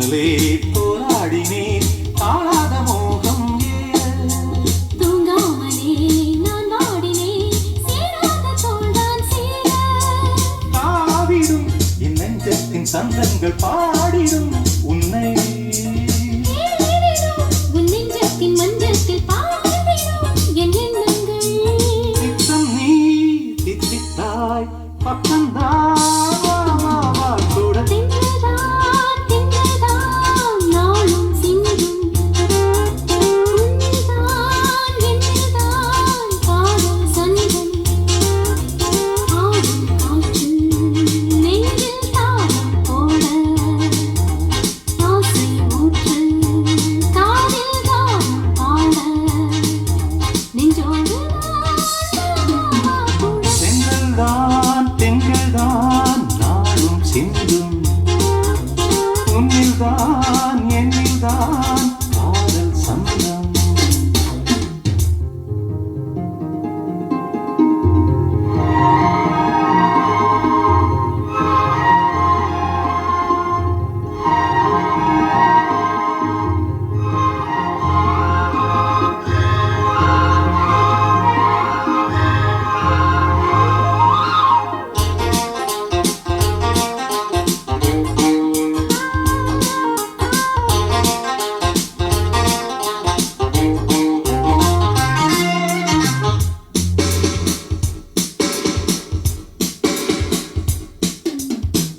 தூங்காமலே போராடினேன் தாழாத மோகம் தூங்காமலே நான் நாடினேன் சேராத தோள்தான் சேர தாவிடும் என் நெஞ்சத்தின் சந்தங்கள் பாடிடும் உன்னை உன் நெஞ்சத்தின் மஞ்சத்தில் பாடிடும் என் எண்ணங்கள் சித்தம் நீ தித்தித்தாய் பக்கம்தான் கூட திங்கள்தான் திங்கள்தான் நாளும் சிந்தும் உன்னில்தான் என்னில்தான் காதல் சங்கம் ஆடும் காற்று நெஞ்சில் தாளம் போட ஆசை ஊற்று காதில் தாளம் பாட நெஞ்சோடு கூட தெங்கள்தான் நாளும் சிந்தும் உன்னில்தான் என்னில்தான் காதல் சந்தம்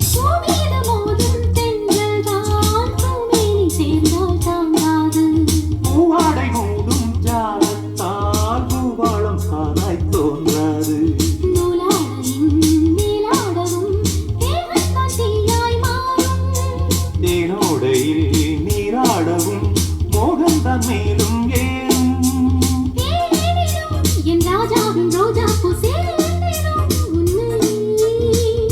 பூமியில மோதும் தென்றல்தான் பூமேனி சேர்ந்தால் தாங்காது பூவாடை மூடும் ஜாலத்தால் பூவாளம் தானாய் தோன்றாது நூலாடையின் மேலாடவும் தேவத்தான் தீயாய் மாறும் தேனோடையில் நீராடவும் மோகம்தான் மேலும் ஏறும் தேனிலும் என் ராஜாவின் ரோஜாப்பூ சேர்ந்திடும் உன்னை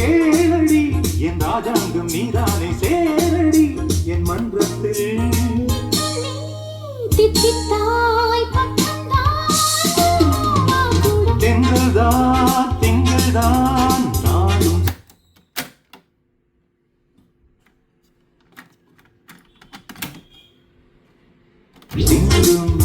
கேளடி என் ராஜாங்கம் நீதானே சேரடி என் மன்றத்தில் தித்தித்தாய் பக்கம்தான் கூட திங்கள்தான் நாளும் சிந்தும்